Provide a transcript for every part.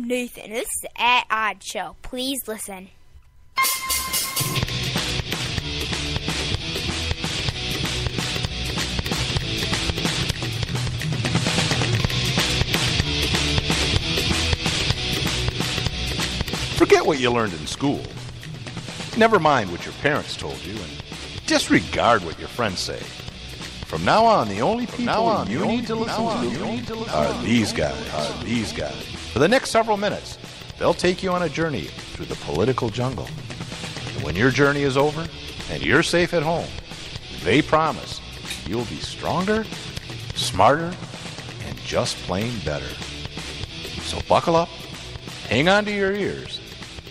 I'm Nathan. This is the At Odd Show. Please listen. Forget what you learned in school. Never mind what your parents told you, and disregard what your friends say. From now on, the only people you need to listen to are these guys. For the next several minutes, they'll take you on a journey through the political jungle. And when your journey is over and you're safe at home, they promise you'll be stronger, smarter, and just plain better. So buckle up, hang on to your ears,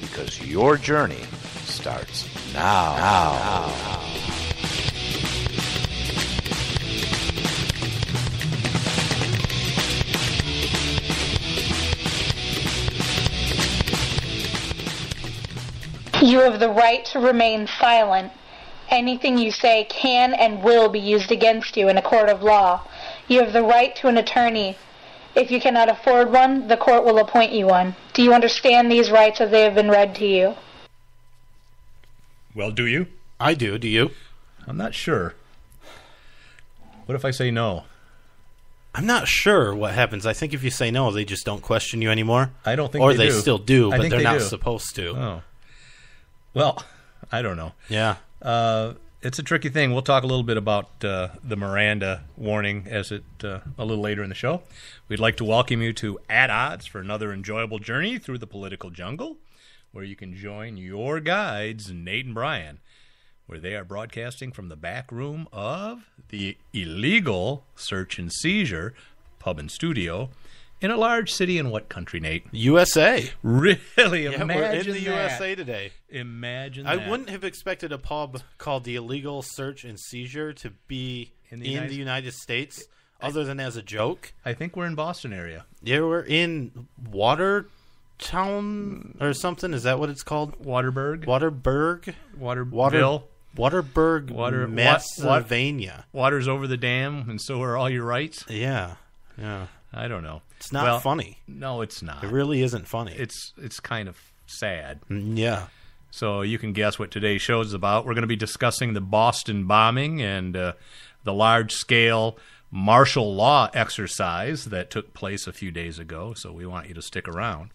because your journey starts now. You have the right to remain silent. Anything you say can and will be used against you in a court of law. You have the right to an attorney. If you cannot afford one, the court will appoint you one. Do you understand these rights as they have been read to you? Well, do you? I do. Do you? I'm not sure. What if I say no? I'm not sure what happens. I think if you say no, they just don't question you anymore. I don't think or they do. Or they still do, but they're not do. supposed to. Oh. Well, I don't know. Yeah. It's a tricky thing. We'll talk a little bit about the Miranda warning as a little later in the show. We'd like to welcome you to At Odds for another enjoyable journey through the political jungle, where you can join your guides, Nate and Brian, where they are broadcasting from the back room of the illegal search and seizure pub and studio in a large city in what country, Nate? USA. Really? Yeah, Imagine we're in the that. USA today. Imagine I that. wouldn't have expected a pub called the Illegal Search and Seizure to be in the United States, other than as a joke. I think we're in Boston area. Yeah, we're in Watertown or something. Is that what it's called? Waterburg? Waterburg? Waterville? Waterburg, Pennsylvania. Water's over the dam, and so are all your rights? Yeah. I don't know. It's not funny. No, it's not. It really isn't funny. It's kind of sad. Yeah. So you can guess what today's show is about. We're going to be discussing the Boston bombing and the large-scale martial law exercise that took place a few days ago, so we want you to stick around.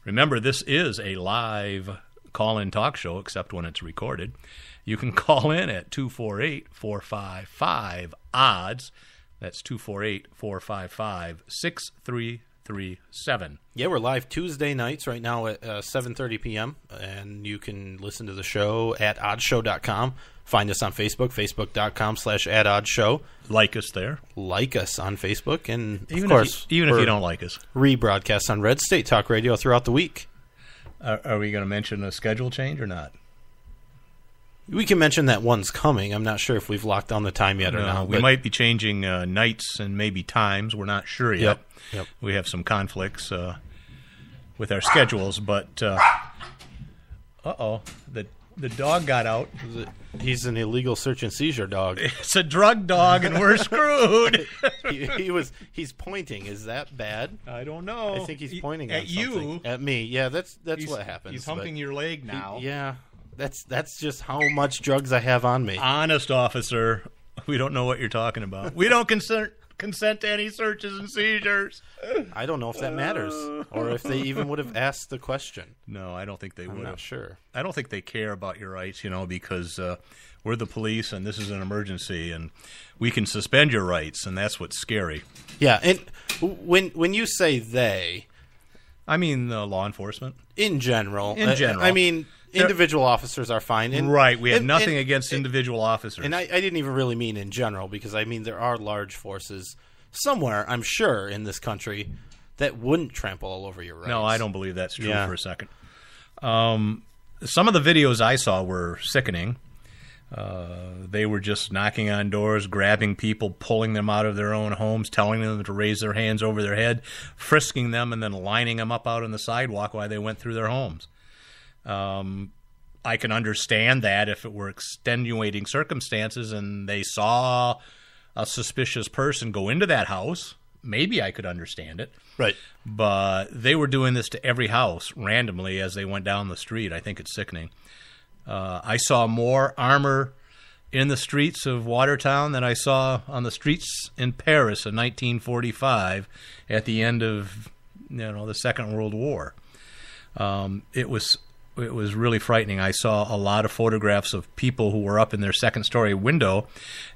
Remember, this is a live call-in talk show, except when it's recorded. You can call in at 248-455-ODDS. That's 248-455-6337. Yeah, we're live Tuesday nights right now at 7:30 p.m., and you can listen to the show at oddshow.com. Find us on Facebook, facebook.com/atoddshow. Like us there. Like us on Facebook, and even of course, if you don't like us. Rebroadcast on Red State Talk Radio throughout the week. Are we going to mention a schedule change or not? We can mention that one's coming. I'm not sure if we've locked down the time yet or not. We might be changing nights and maybe times. We're not sure yet. Yep. We have some conflicts with our schedules, but the dog got out. He's an illegal search and seizure dog. It's a drug dog, and we're screwed. He's pointing. Is that bad? I don't know. I think he's pointing at on something. you. At me. Yeah, that's what happens. He's humping your leg now. Yeah. That's just how much drugs I have on me. Honest, officer, we don't know what you're talking about. We don't consent to any searches and seizures. I don't know if that matters, or if they even would have asked the question. No, I don't think they would have. I'm not sure. I don't think they care about your rights, because we're the police, and this is an emergency, and we can suspend your rights, and that's what's scary. Yeah, and when you say they, I mean law enforcement in general. I mean. Individual officers are fine. And, right. We have nothing against individual officers. And I didn't even really mean in general, because I mean there are large forces somewhere, I'm sure, in this country that wouldn't trample all over your rights. No, I don't believe that's true for a second. Some of the videos I saw were sickening. They were just knocking on doors, grabbing people, pulling them out of their own homes, telling them to raise their hands over their head, frisking them, and then lining them up out on the sidewalk while they went through their homes. I can understand that if it were extenuating circumstances and they saw a suspicious person go into that house maybe I could understand it. Right. But they were doing this to every house randomly as they went down the street. I think it's sickening. I saw more armor in the streets of Watertown than I saw on the streets in Paris in 1945 at the end of the Second World War. It was really frightening. I saw a lot of photographs of people who were up in their second-story window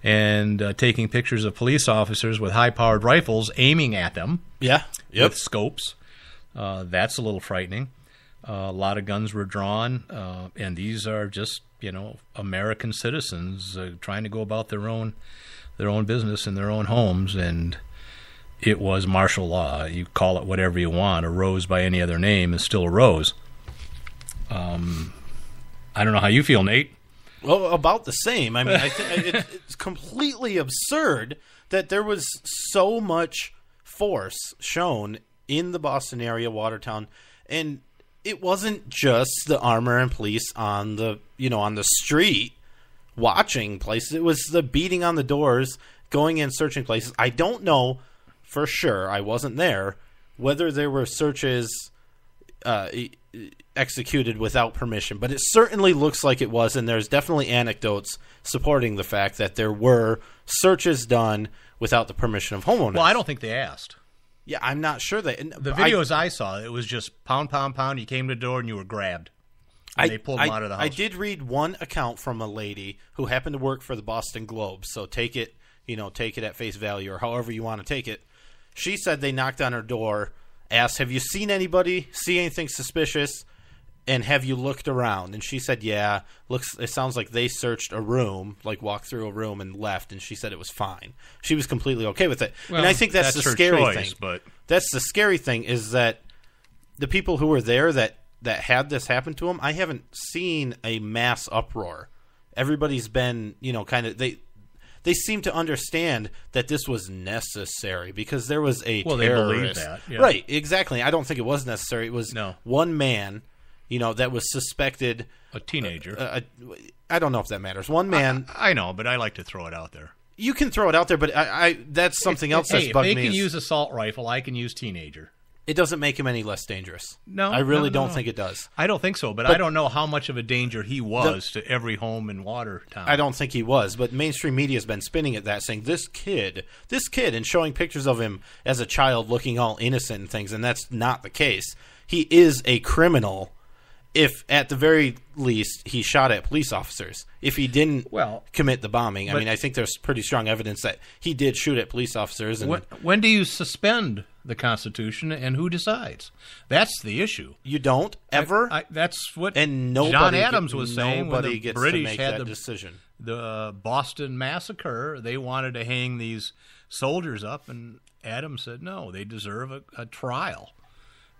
and taking pictures of police officers with high-powered rifles aiming at them with scopes. That's a little frightening. A lot of guns were drawn, and these are just American citizens trying to go about their own business in their own homes, and it was martial law. You call it whatever you want. A rose by any other name is still a rose. I don't know how you feel, Nate. Well, about the same. I mean, I think it's completely absurd that there was so much force shown in the Boston area, Watertown, and it wasn't just the armor and police on the street watching places. It was the beating on the doors, going in, searching places. I don't know for sure. I wasn't there. Whether there were searches executed without permission, but it certainly looks like it was, and there's definitely anecdotes supporting the fact that there were searches done without the permission of homeowners. Well, I don't think they asked. Yeah, I'm not sure that. The videos I saw, it was just pound, pound, pound. You came to the door and you were grabbed. And they pulled them out of the house. I did read one account from a lady who happened to work for the Boston Globe, so take it at face value or however you want to take it. She said they knocked on her door, asked, "Have you seen anybody? See anything suspicious? And have you looked around?" And she said, "Yeah, it sounds like they searched a room, like walked through a room and left." And she said it was fine. She was completely okay with it. Well, and I think that's the scary thing. But that's the scary thing is that the people who were there that had this happen to them, I haven't seen a mass uproar. Everybody's been, kind of they seem to understand that this was necessary because there was a terrorist. They believe that. Yeah. Right, exactly. I don't think it was necessary. It was one man, that was suspected. A teenager. I don't know if that matters. One man. I know, but I like to throw it out there. You can throw it out there, but that's something else that's bugged me. If they can use assault rifle, I can use teenager. It doesn't make him any less dangerous. No, I really don't think it does. I don't think so, but I don't know how much of a danger he was to every home in Watertown. I don't think he was, but mainstream media has been spinning at that, saying this kid, and showing pictures of him as a child looking all innocent and things, and that's not the case. He is a criminal. If, at the very least, he shot at police officers. If he didn't commit the bombing. I mean, I think there's pretty strong evidence that he did shoot at police officers. And when do you suspend the Constitution, and who decides? That's the issue. You don't, ever? That's what John Adams was saying when the British had the decision. The Boston Massacre. They wanted to hang these soldiers up, and Adams said, no, they deserve a trial.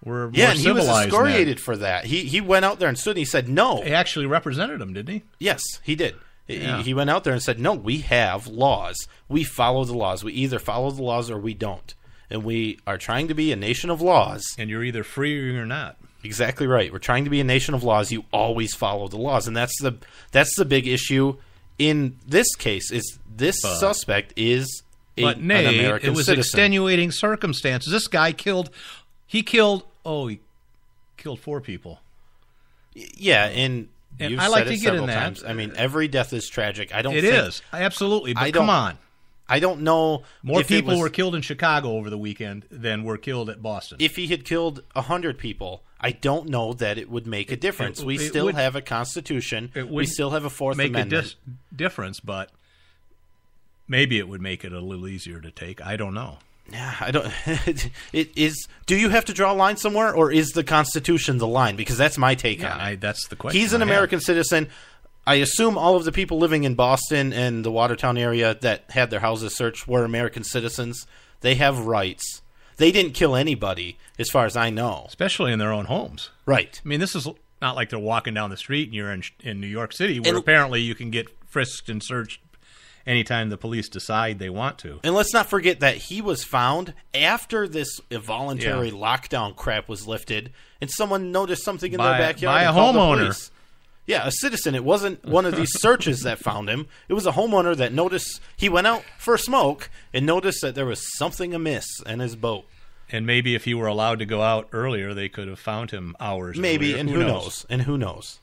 We're more and he was civilized excoriated for that. He went out there and stood and he said, no. He actually represented him, didn't he? Yes, he did. Yeah. He went out there and said, no, we have laws. We follow the laws. We either follow the laws or we don't. And we are trying to be a nation of laws. And you're either free or you're not. Exactly right. We're trying to be a nation of laws. You always follow the laws. And that's the big issue in this case is this suspect is an American citizen. It was extenuating circumstances. This guy killed 4 people. Yeah, and you've I like said to it get several in that. times. I mean, every death is tragic. It is absolutely. But come on, I don't know. More people were killed in Chicago over the weekend than were killed at Boston. If he had killed 100 people, I don't know that it would make a difference. We still have a Constitution. We still have a Fourth Amendment. Make a difference, but maybe it would make it a little easier to take. I don't know. Yeah, I don't. It is. Do you have to draw a line somewhere, or is the Constitution the line? Because that's my take on it. That's the question. He's an American citizen. I assume all of the people living in Boston and the Watertown area that had their houses searched were American citizens. They have rights. They didn't kill anybody, as far as I know. Especially in their own homes. Right. I mean, this is not like they're walking down the street and you're in New York City, where apparently you can get frisked and searched anytime the police decide they want to. And let's not forget that he was found after this voluntary lockdown crap was lifted, and someone noticed something in their backyard by a homeowner. Yeah, a citizen. It wasn't one of these searches that found him. It was a homeowner that noticed he went out for a smoke and noticed that there was something amiss in his boat. And maybe if he were allowed to go out earlier, they could have found him hours maybe, earlier. and who knows? And who knows?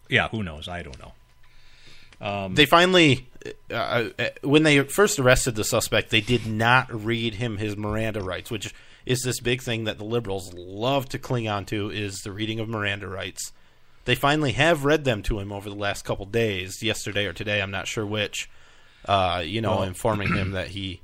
Yeah, who knows? I don't know. They finally, when they first arrested the suspect, they did not read him his Miranda rights, which is this big thing that the liberals love to cling on to, is the reading of Miranda rights. They finally have read them to him over the last couple days, yesterday or today, I'm not sure which, informing him that he...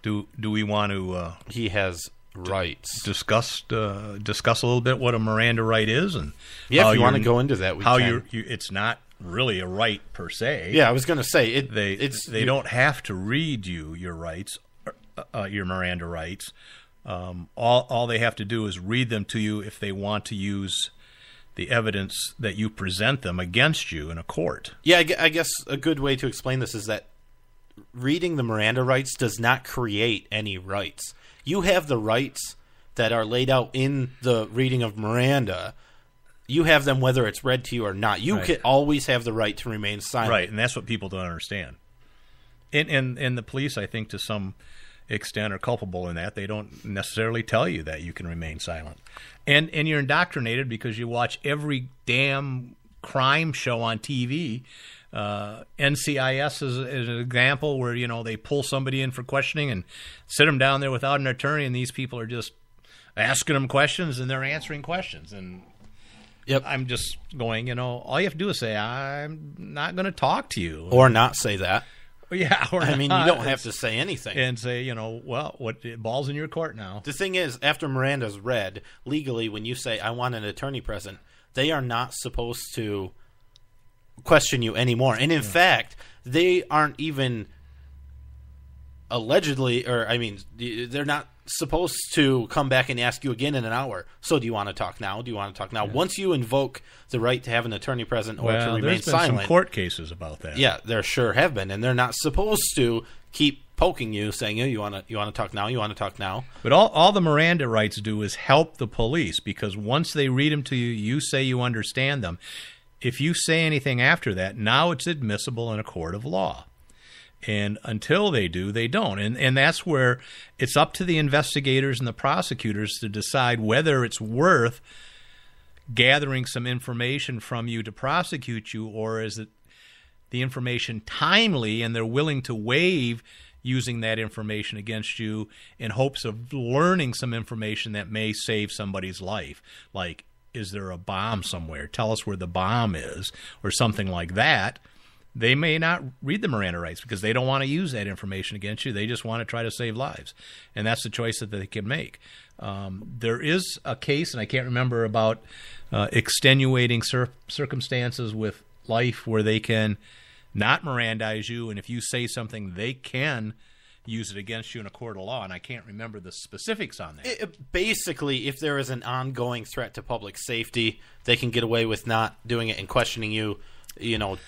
Do we want to... he has rights. Discuss a little bit what a Miranda right is? And yeah, if you want to go into that, we can. It's not really a right per se. Yeah, I was going to say... They don't have to read you your rights, your Miranda rights. All they have to do is read them to you if they want to use the evidence that you present them against you in a court. Yeah, I guess a good way to explain this is that reading the Miranda rights does not create any rights. You have the rights that are laid out in the reading of Miranda. You have them whether it's read to you or not. You can always have the right to remain silent. Right, and that's what people don't understand. And the police, I think, to some extent are culpable in that. They don't necessarily tell you that you can remain silent. And you're indoctrinated because you watch every damn crime show on TV. NCIS is an example where, they pull somebody in for questioning and sit them down there without an attorney, and these people are just asking them questions and they're answering questions. And yep. I'm just going, all you have to do is say, I'm not going to talk to you. Or not say that. Yeah, you don't have to say anything. And say, what ball's in your court now. The thing is, after Miranda's read, legally, when you say, I want an attorney present, they are not supposed to question you anymore. And in fact, they aren't even they're not supposed to come back and ask you again in an hour. So do you want to talk now? Do you want to talk now? Yeah. Once you invoke the right to have an attorney present or to remain there's been silent. Some court cases about that. Yeah, there sure have been. And they're not supposed to keep poking you, saying, you want to talk now? You want to talk now? But all the Miranda rights do is help the police, because once they read them to you, you say you understand them. If you say anything after that, now it's admissible in a court of law. And until they do, they don't. And that's where it's up to the investigators and the prosecutors to decide whether it's worth gathering some information from you to prosecute you, or is it the information timely and they're willing to waive using that information against you in hopes of learning some information that may save somebody's life. Like, is there a bomb somewhere? Tell us where the bomb is, or something like that. They may not read the Miranda rights because they don't want to use that information against you. They just want to try to save lives. And that's the choice that they can make. There is a case, and I can't remember, about extenuating circumstances with life where they can not Mirandize you, and if you say something, they can use it against you in a court of law, and I can't remember the specifics on that. Basically, if there is an ongoing threat to public safety, they can get away with not doing it and questioning you, and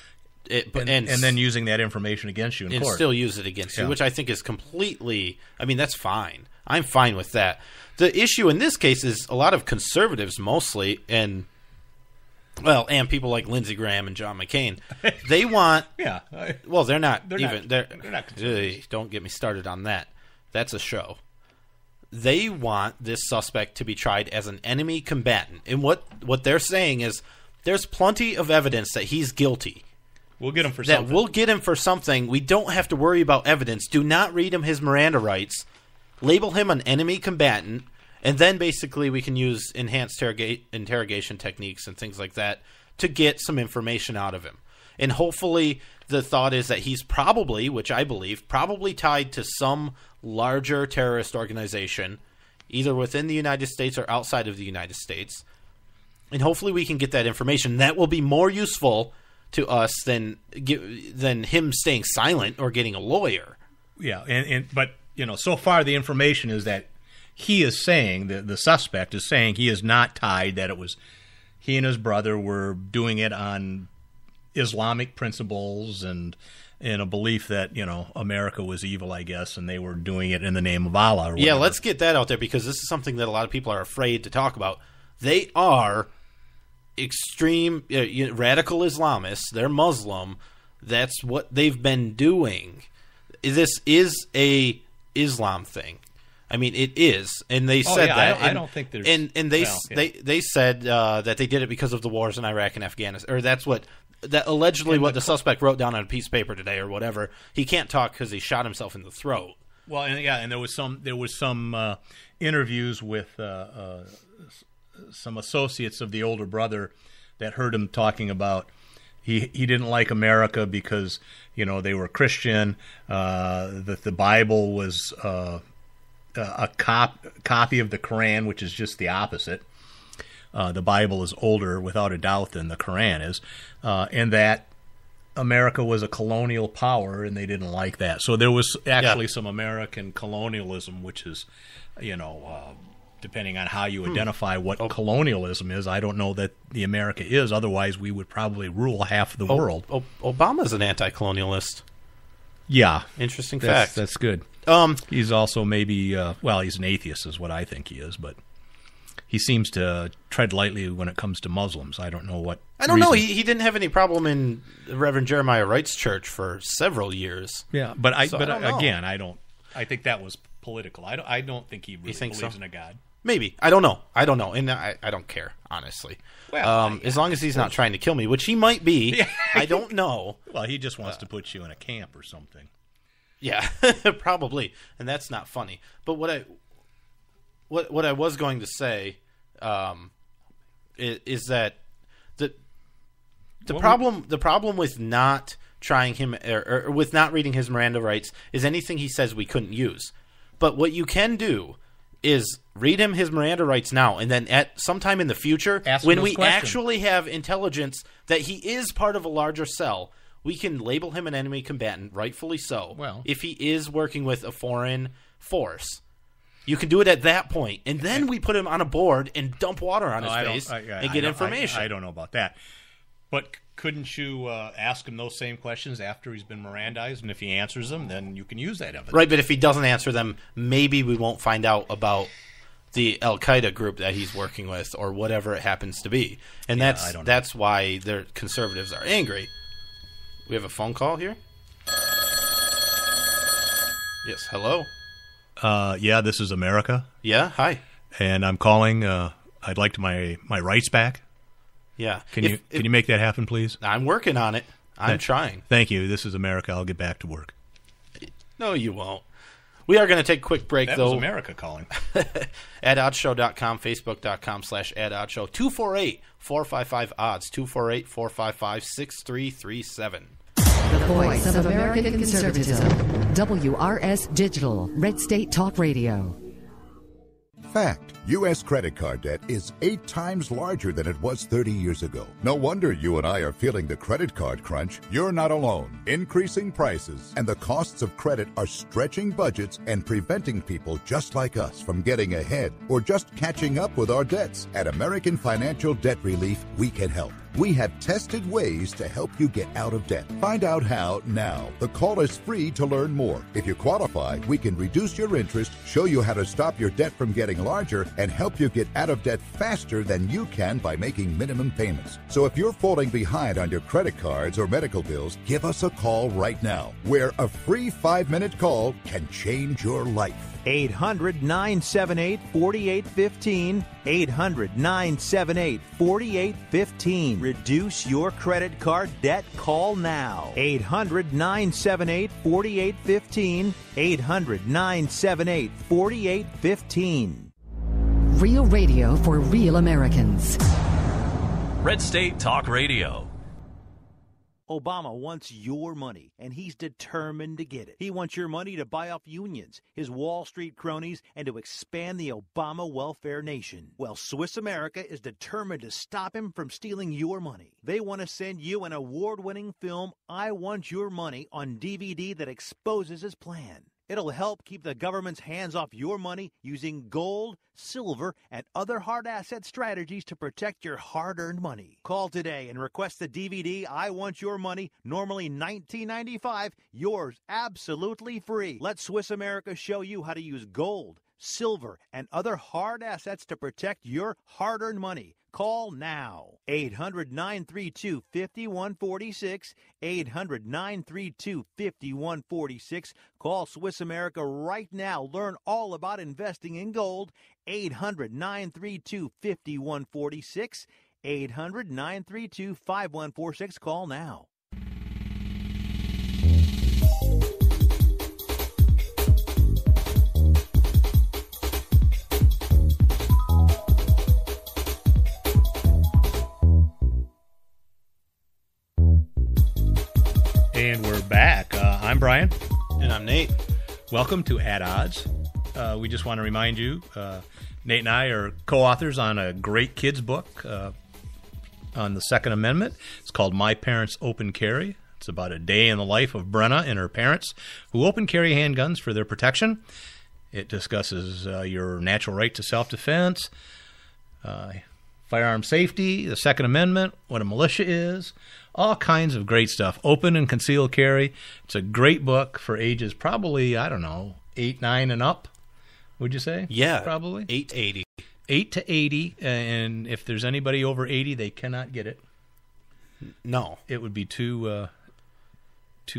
then using that information against you in court. And still use it against you, which I think is completely, that's fine. I'm fine with that. The issue in this case is a lot of conservatives mostly, and people like Lindsey Graham and John McCain, they want... yeah. They're not even... They're not don't get me started on that. That's a show. They want this suspect to be tried as an enemy combatant. And what they're saying is there's plenty of evidence that he's guilty. We'll get him for something. We'll get him for something. We don't have to worry about evidence. Do not read him his Miranda rights. Label him an enemy combatant. And then basically we can use enhanced interrogation techniques and things like that to get some information out of him. And hopefully the thought is that he's probably, which I believe, tied to some larger terrorist organization, either within the United States or outside of the United States. And hopefully we can get that information. That will be more useful to us than him staying silent or getting a lawyer. Yeah, but so far the information is that he is saying, the suspect is saying, he is not tied, that it was he and his brother were doing it on Islamic principles and in a belief that, America was evil, I guess, and they were doing it in the name of Allah. Or whatever. Yeah, let's get that out there, because this is something that a lot of people are afraid to talk about. They are extreme radical Islamists. They're Muslim. That's what they've been doing. This is a Islam thing. I mean, it is, and they said that. I don't think there's. And they said that they did it because of the wars in Iraq and Afghanistan, or that's what allegedly what the suspect wrote down on a piece of paper today, or whatever. He can't talk because he shot himself in the throat. Well, and there was some interviews with some associates of the older brother that heard him talking about he didn't like America because they were Christian, that the Bible was a copy of the Quran, which is just the opposite. The Bible is older, without a doubt, than the Quran is, and that America was a colonial power, and they didn't like that. So there was actually some American colonialism, which is, depending on how you identify what colonialism is, I don't know that the America is. Otherwise, we would probably rule half the world. Obama's an anti-colonialist. Yeah. Interesting fact. That's good. He's also maybe, he's an atheist is what I think he is, but he seems to tread lightly when it comes to Muslims. I don't know what I don't know. He didn't have any problem in Reverend Jeremiah Wright's church for several years. Yeah, but I think that was political. I don't think he really believes in a God. Maybe. I don't know. And I don't care, honestly. Well, as long as he's not trying to kill me, which he might be. Yeah. I don't know. Well, he just wants to put you in a camp or something. Yeah, probably. And that's not funny. But what I was going to say is that the problem with not trying him or with not reading his Miranda rights is anything he says we couldn't use. But what you can do is read him his Miranda rights now, and then at sometime in the future, when we actually have intelligence that he is part of a larger cell, we can label him an enemy combatant, rightfully so. Well, if he is working with a foreign force, you can do it at that point, and then we put him on a board and dump water on his face and get information. I don't know about that, but couldn't you ask him those same questions after he's been Mirandized, and if he answers them, then you can use that evidence. Right, but if he doesn't answer them, maybe we won't find out about the Al-Qaeda group that he's working with or whatever it happens to be. And that's why their conservatives are angry. We have a phone call here? Yes, hello? Yeah, this is America. Yeah, hi. And I'm calling. I'd like my rights back. Yeah. Can you make that happen, please? I'm working on it. I'm trying. Thank you. This is America. I'll get back to work. No, you won't. We are going to take a quick break, though. That was America calling. AdOddsShow.com, Facebook.com/AdOddsShow, 248-455-ODDS, 248-455-6337. The voice of American conservatism. WRS Digital, Red State Talk Radio. Fact. U.S. credit card debt is 8 times larger than it was 30 years ago. No wonder you and I are feeling the credit card crunch. You're not alone. Increasing prices and the costs of credit are stretching budgets and preventing people just like us from getting ahead or just catching up with our debts. At American Financial Debt Relief, we can help. We have tested ways to help you get out of debt. Find out how now. The call is free to learn more. If you qualify, we can reduce your interest, show you how to stop your debt from getting larger, and help you get out of debt faster than you can by making minimum payments. So if you're falling behind on your credit cards or medical bills, give us a call right now, where a free 5-minute call can change your life. 800-978-4815. 800-978-4815. Reduce your credit card debt. Call now. 800-978-4815. 800-978-4815. Real radio for real Americans. Red State Talk Radio. Obama wants your money, and he's determined to get it. He wants your money to buy off unions, his Wall Street cronies, and to expand the Obama welfare nation. Well, Swiss America is determined to stop him from stealing your money. They want to send you an award-winning film, I Want Your Money, on DVD that exposes his plan. It'll help keep the government's hands off your money using gold, silver, and other hard asset strategies to protect your hard-earned money. Call today and request the DVD, I Want Your Money, normally $19.95, yours absolutely free. Let Swiss America show you how to use gold, silver, and other hard assets to protect your hard-earned money. Call now. 800-932-5146. 800-932-5146. Call Swiss America right now. Learn all about investing in gold. 800-932-5146. 800-932-5146. Call now. And we're back. I'm Brian. And I'm Nate. Welcome to At Odds. We just want to remind you, Nate and I are co-authors on a great kids book on the Second Amendment. It's called My Parents Open Carry. It's about a day in the life of Brenna and her parents who open carry handguns for their protection. It discusses your natural right to self-defense, firearm safety, the Second Amendment, what a militia is, all kinds of great stuff. Open and concealed carry. It's a great book for ages probably, 8, 9, and up, would you say? Yeah. Probably. 8 to 80. 8 to 80, and if there's anybody over 80, they cannot get it. No. It would be too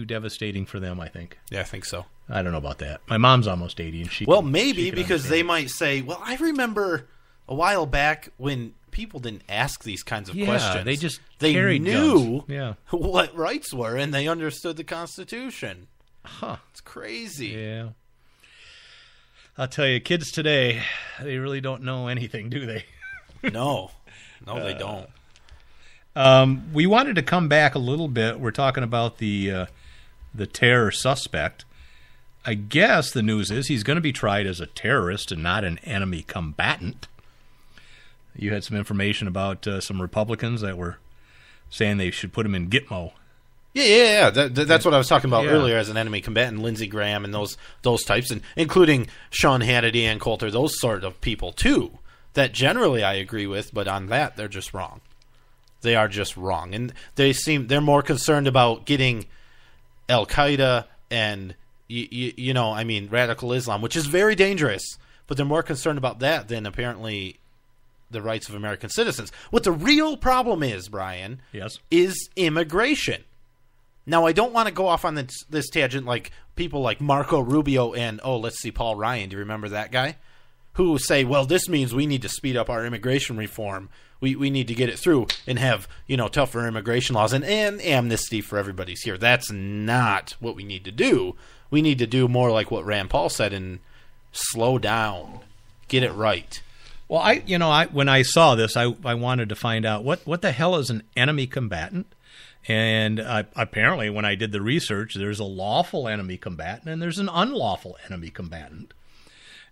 devastating for them, I think. Yeah, I think so. I don't know about that. My mom's almost 80, and she Well, can, maybe she can because understand. they might say, well, I remember a while back when people didn't ask these kinds of questions. They just they carried knew guns. what rights were, and they understood the Constitution. Huh. It's crazy. Yeah. I'll tell you, kids today, they really don't know anything, do they? No, they don't. We wanted to come back a little bit. We're talking about the terror suspect. I guess the news is he's going to be tried as a terrorist and not an enemy combatant. You had some information about some Republicans that were saying they should put him in Gitmo. Yeah. That's what I was talking about Yeah. earlier as an enemy combatant. Lindsey Graham and those types, and including Sean Hannity and Coulter, those sort of people too. That generally I agree with, but on that they're just wrong. They are just wrong, and they're more concerned about getting Al Qaeda and radical Islam, which is very dangerous. But they're more concerned about that than apparently the rights of American citizens. What the real problem is, Brian, Yes. is immigration. Now, I don't want to go off on this tangent like people like Marco Rubio and, Paul Ryan. Do you remember that guy? Who say, well, this means we need to speed up our immigration reform. We need to get it through and have, tougher immigration laws and amnesty for everybody's here. That's not what we need to do. We need to do more like what Rand Paul said and slow down. Get it right. Well, when I saw this, I wanted to find out what the hell is an enemy combatant. And apparently, when I did the research, there's a lawful enemy combatant and there's an unlawful enemy combatant.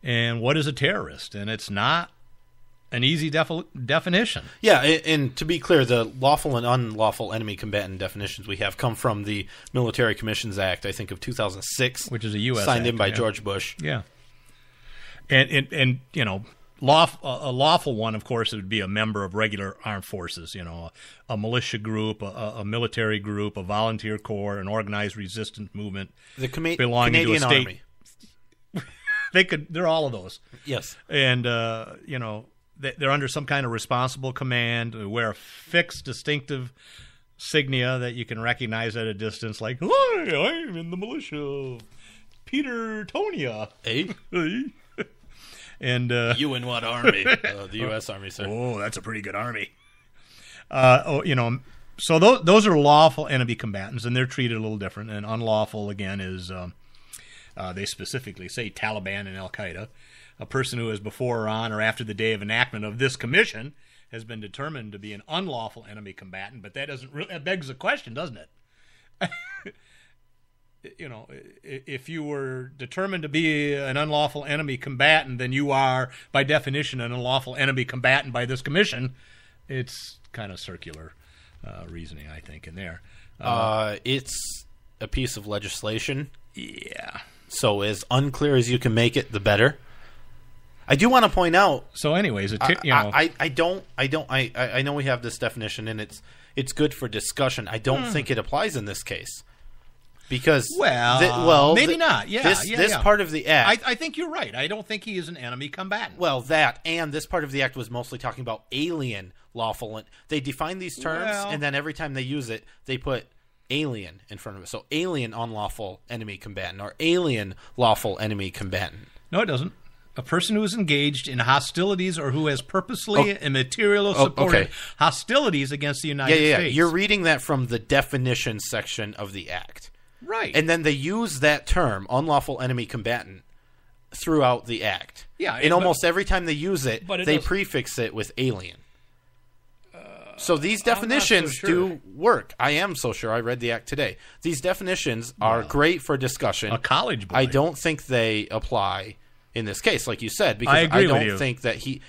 And what is a terrorist? And it's not an easy definition. Yeah, and to be clear, the lawful and unlawful enemy combatant definitions we have come from the Military Commissions Act, I think, of 2006, which is a U.S. signed act, in by yeah. George Bush. Yeah, and a lawful one, of course, it would be a member of regular armed forces, a militia group, a military group, a volunteer corps, an organized resistance movement, The belonging Canadian to a state. Army. They're all of those. Yes. And, they're under some kind of responsible command. They wear a fixed, distinctive insignia that you can recognize at a distance, like, hi, I'm in the militia. Peter Tonia. Hey? And You in what army? The U.S. Army, sir. Oh, that's a pretty good army. So those are lawful enemy combatants, and they're treated a little different. And unlawful, again, is they specifically say Taliban and Al Qaeda. A person who is before or on or after the day of enactment of this commission has been determined to be an unlawful enemy combatant. But that begs the question, doesn't it? If you were determined to be an unlawful enemy combatant, then you are, by definition, an unlawful enemy combatant by this commission. It's kind of circular reasoning, I think, in there. It's a piece of legislation. Yeah. So as unclear as you can make it, the better. I do want to point out. So, anyways, I know we have this definition, and it's good for discussion. I don't think it applies in this case. Because maybe not. Yeah, this part of the act. I think you're right. I don't think he is an enemy combatant. Well, that and this part of the act was mostly talking about alien lawful. They define these terms, and then every time they use it, they put alien in front of it. So alien unlawful enemy combatant or alien lawful enemy combatant. No, it doesn't. A person who is engaged in hostilities or who has purposely and materially supported hostilities against the United States. You're reading that from the definition section of the act. Right. And then they use that term, unlawful enemy combatant, throughout the act. Yeah. And almost every time they use it, they prefix it with alien. So these definitions do work. I am so sure. I read the act today. These definitions are great for discussion. A college boy. I don't think they apply in this case, like you said, because I don't think that he...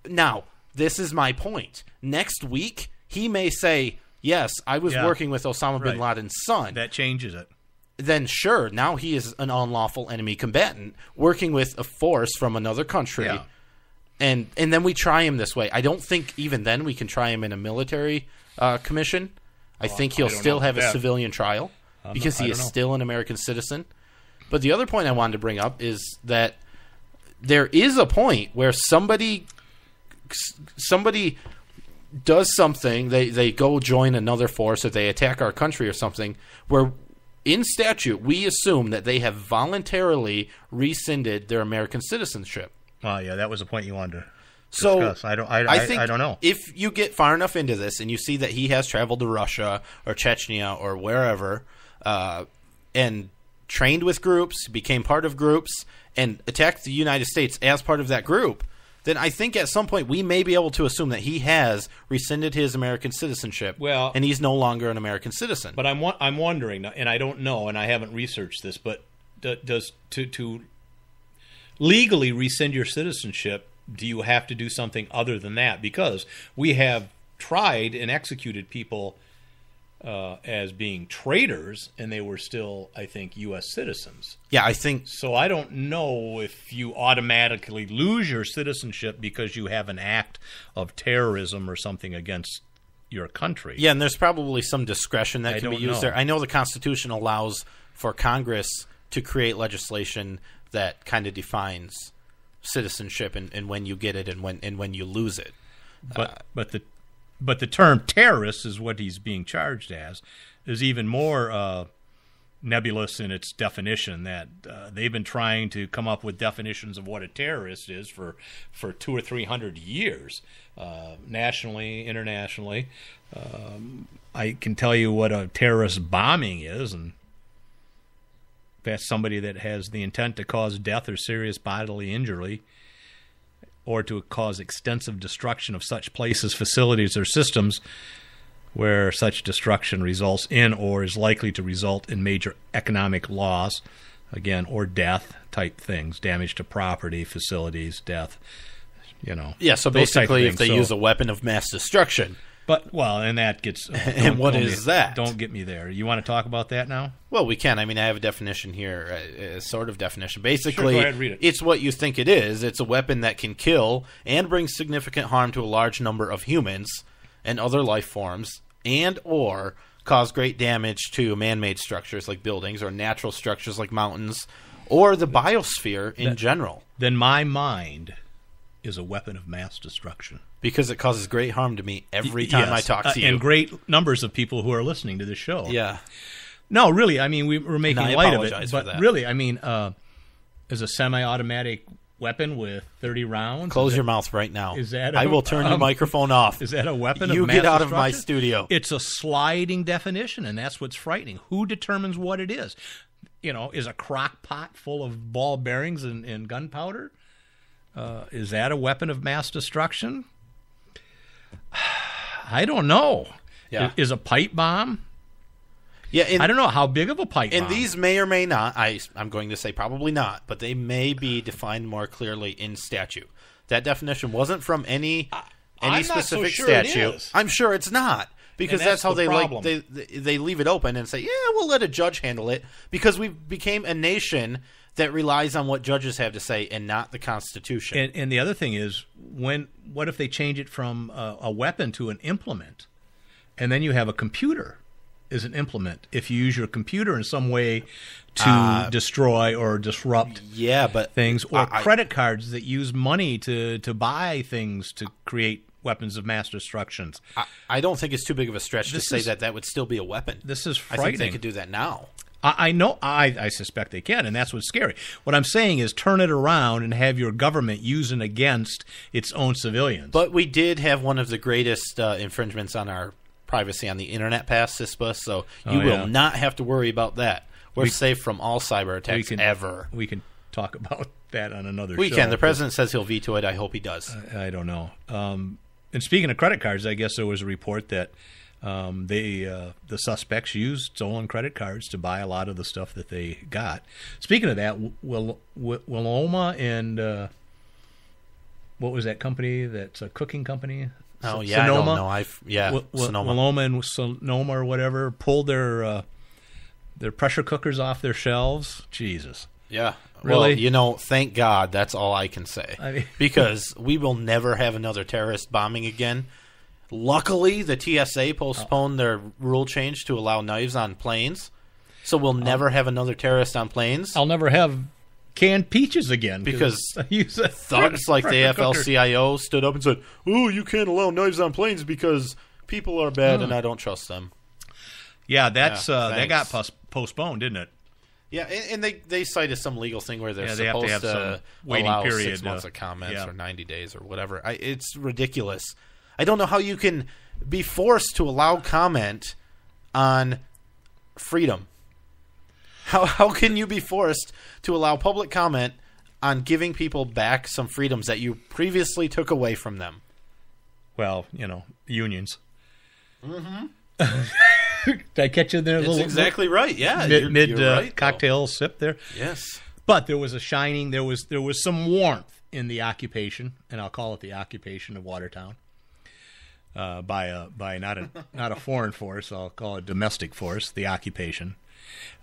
Now, this is my point. Next week, he may say, yes, I was working with Osama bin Laden's son. That changes it. Then sure, now he is an unlawful enemy combatant working with a force from another country. Yeah. And then we try him this way. I don't think even then we can try him in a military commission. I think he'll still have a civilian trial because he is still an American citizen. But the other point I wanted to bring up is that there is a point where somebody does something, they go join another force, or they attack our country or something, where in statute we assume that they have voluntarily rescinded their American citizenship. Oh, yeah, that was the point you wanted to discuss. I don't know. If you get far enough into this and you see that he has traveled to Russia or Chechnya or wherever and trained with groups, became part of groups, and attacked the United States as part of that group, then I think at some point we may be able to assume that he has rescinded his American citizenship, and he's no longer an American citizen. But I'm wondering, and I don't know, and I haven't researched this, but does to legally rescind your citizenship, do you have to do something other than that? Because we have tried and executed people as being traitors, and they were still, I think, U.S. citizens. Yeah, I think... So I don't know if you automatically lose your citizenship because you have an act of terrorism or something against your country. Yeah, and there's probably some discretion that can be used there. I know the Constitution allows for Congress to create legislation that kind of defines citizenship and when you get it and when you lose it. But the term terrorist is what he's being charged as, is even more nebulous in its definition. That they've been trying to come up with definitions of what a terrorist is for 200 or 300 years, nationally, internationally. I can tell you what a terrorist bombing is, and that's somebody that has the intent to cause death or serious bodily injury, or to cause extensive destruction of such places, facilities, or systems where such destruction results in or is likely to result in major economic loss, again, or death type things, damage to property, facilities, death, Yeah, so basically if they use a weapon of mass destruction. But, and that gets... and what is that? Don't get me there. You want to talk about that now? Well, we can. I mean, I have a definition here, a sort of definition. Basically, go ahead, read it. It's what you think it is. It's a weapon that can kill and bring significant harm to a large number of humans and other life forms, and or cause great damage to man-made structures like buildings or natural structures like mountains or the biosphere in general. Then my mind is a weapon of mass destruction. Because it causes great harm to me every time I talk to you. And great numbers of people who are listening to this show. Yeah. No, really, I mean, we're making light of it. But really, I mean, is a semi-automatic weapon with 30 rounds... Close your mouth right now. Is that I will turn your microphone off. Is that a weapon of mass destruction? You get out of my destruction? studio. It's a sliding definition, and that's what's frightening. Who determines what it is? Is a crock pot full of ball bearings and gunpowder? Is that a weapon of mass destruction? I don't know. Yeah. Is a pipe bomb? Yeah, I don't know how big of a pipe bomb. And these may or may not, I'm going to say probably not, but they may be defined more clearly in statute. That definition wasn't from any specific statute. I'm sure it's not. Because that's how they they leave it open and say, yeah, we'll let a judge handle it, because we became a nation that relies on what judges have to say and not the Constitution. And the other thing is, what if they change it from a weapon to an implement, and then you have a computer is an implement. If you use your computer in some way to destroy or disrupt things, or credit cards that use money to buy things to create weapons of mass destruction. I don't think it's too big of a stretch to say that would still be a weapon. This is frightening. I think they could do that now. I know. I suspect they can, and that's what's scary. What I'm saying is turn it around and have your government using against its own civilians. But we did have one of the greatest infringements on our privacy on the internet past CISPA, so you will not have to worry about that. We're safe from all cyber attacks ever. We can talk about that on another show. We can. The president says he'll veto it. I hope he does. I don't know. And speaking of credit cards, I guess there was a report that the suspects used stolen credit cards to buy a lot of the stuff that they got. Speaking of that, Wiloma and what was that company? That's a cooking company. Oh yeah, Sonoma? I don't know. Sonoma. Wiloma and Sonoma or whatever pulled their pressure cookers off their shelves. Jesus. Yeah. Really? Well, thank God. That's all I can say. Because we will never have another terrorist bombing again. Luckily, the TSA postponed their rule change to allow knives on planes. So we'll never have another terrorist on planes. I'll never have canned peaches again. Because thugs like the AFL-CIO stood up and said, "Oh, you can't allow knives on planes because people are bad and I don't trust them." Yeah, that got postponed, didn't it? Yeah, and they cited some legal thing where they're they supposed have to have some waiting allow period 6 months of comments or 90 days or whatever. It's ridiculous. I don't know how you can be forced to allow comment on freedom. How can you be forced to allow public comment on giving people back some freedoms that you previously took away from them? Well, unions. Mm-hmm. Did I catch you there? That's exactly right. Yeah, mid you're right, cocktail sip there. Yes, but there was a shining. There was some warmth in the occupation, and I'll call it the occupation of Watertown by not a foreign force. I'll call it domestic force. The occupation.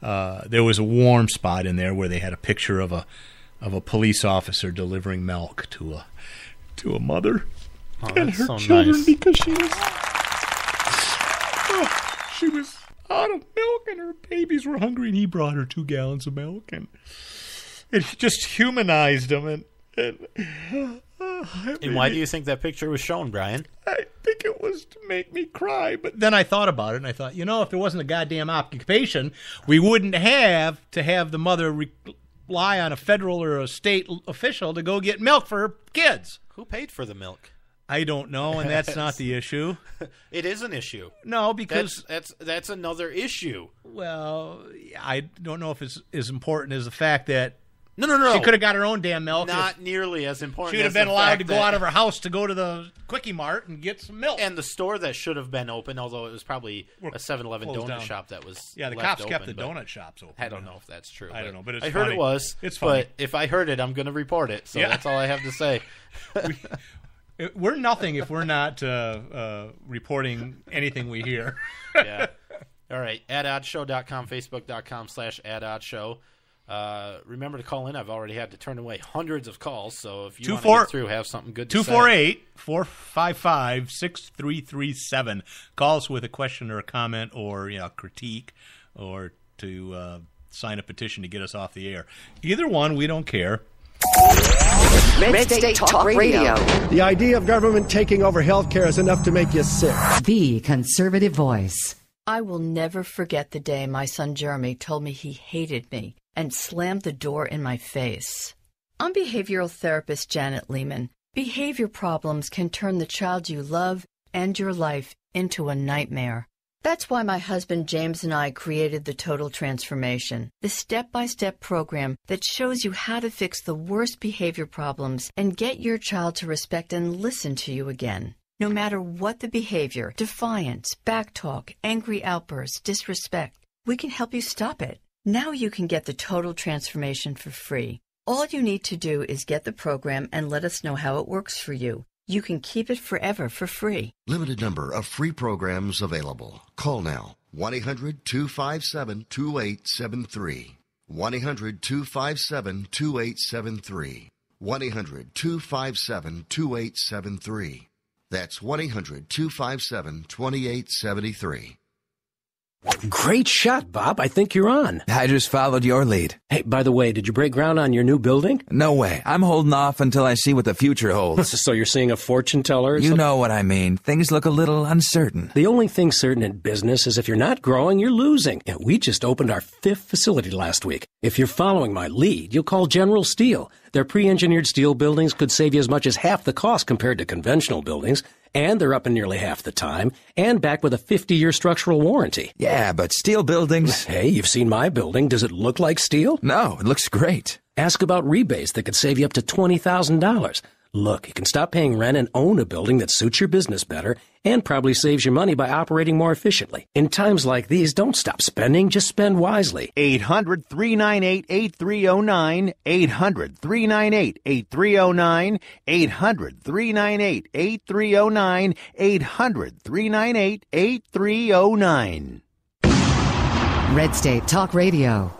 There was a warm spot in there where they had a picture of a police officer delivering milk to a mother and her so children nice. because she was out of milk and her babies were hungry, and he brought her 2 gallons of milk, and it just humanized them. And why do you think that picture was shown, Brian? I think it was to make me cry. But then I thought about it, and I thought, if there wasn't a goddamn occupation, we wouldn't have to have the mother rely on a federal or a state official to go get milk for her kids. Who paid for the milk? I don't know, and that's not the issue. It is an issue. No, because that's another issue. Well, I don't know if it's as important as the fact that No. She could have got her own damn milk. Not nearly as important. She would have been allowed to go out of her house to go to the Quickie Mart and get some milk. And the store that should have been open, although it was probably a 7-Eleven donut shop that was the cops kept the donut shops open. I don't know if that's true. I don't know, but it's I heard funny. It was. It's funny. But if I heard it, I'm going to report it. So that's all I have to say. We're nothing if we're not reporting anything we hear. Yeah. All right. AdOddShow.com, Facebook.com/AdOddShow. Remember to call in. I've already had to turn away hundreds of calls, so if you want to get through, have something good to say. 248-455-6337. Call us with a question or a comment or critique or to sign a petition to get us off the air. Either one, we don't care. Red State Talk Radio. The idea of government taking over health care is enough to make you sick. The conservative voice. I will never forget the day my son Jeremy told me he hated me and slammed the door in my face. I'm behavioral therapist Janet Lehman. Behavior problems can turn the child you love and your life into a nightmare. That's why my husband James and I created the Total Transformation, the step-by-step program that shows you how to fix the worst behavior problems and get your child to respect and listen to you again. No matter what the behavior, defiance, backtalk, angry outbursts, disrespect, we can help you stop it. Now you can get the Total Transformation for free. All you need to do is get the program and let us know how it works for you. You can keep it forever for free. Limited number of free programs available. Call now. 1-800-257-2873. 1-800-257-2873. 1-800-257-2873. That's 1-800-257-2873. Great shot, Bob. I think you're on. I just followed your lead. Hey, by the way, did you break ground on your new building? No way. I'm holding off until I see what the future holds. So you're seeing a fortune teller? You know what I mean. Things look a little uncertain. The only thing certain in business is if you're not growing, you're losing. And we just opened our 5th facility last week. If you're following my lead, you'll call General Steel. Their pre-engineered steel buildings could save you as much as half the cost compared to conventional buildings. And they're up in nearly half the time, and back with a 50-year structural warranty. Yeah, but steel buildings... Hey, you've seen my building. Does it look like steel? No, it looks great. Ask about rebates that could save you up to $20,000. Look, you can stop paying rent and own a building that suits your business better and probably saves you money by operating more efficiently. In times like these, don't stop spending, just spend wisely. 800-398-8309, 800-398-8309, 800-398-8309, 800-398-8309. Red State Talk Radio.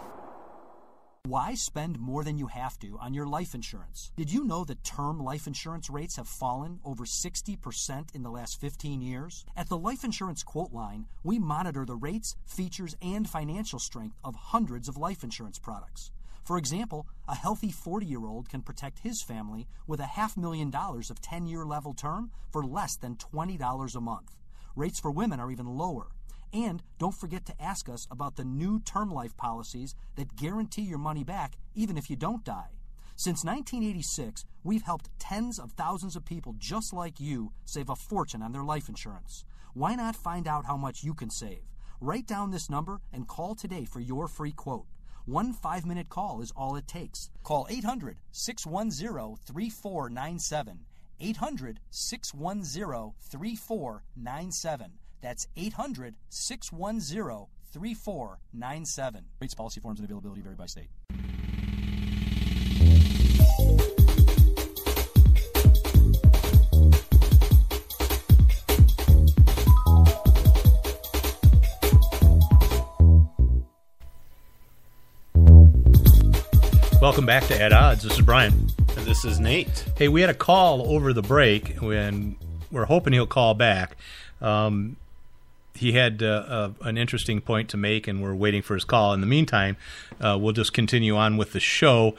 Why spend more than you have to on your life insurance? Did you know that term life insurance rates have fallen over 60% in the last 15 years? At the Life Insurance Quote Line, we monitor the rates, features, and financial strength of hundreds of life insurance products. For example, a healthy 40-year-old can protect his family with $500,000 of 10-year level term for less than $20 a month. Rates for women are even lower. And don't forget to ask us about the new term life policies that guarantee your money back even if you don't die. Since 1986, we've helped tens of thousands of people just like you save a fortune on their life insurance. Why not find out how much you can save? Write down this number and call today for your free quote. 1 5-minute call is all it takes. Call 800-610-3497. 800-610-3497. That's 800-610-3497. Rates, policy forms, and availability vary by state. Welcome back to At Odds. This is Brian. And this is Nate. Hey, we had a call over the break, and we're hoping he'll call back. He had an interesting point to make, and we're waiting for his call. In the meantime, we'll just continue on with the show.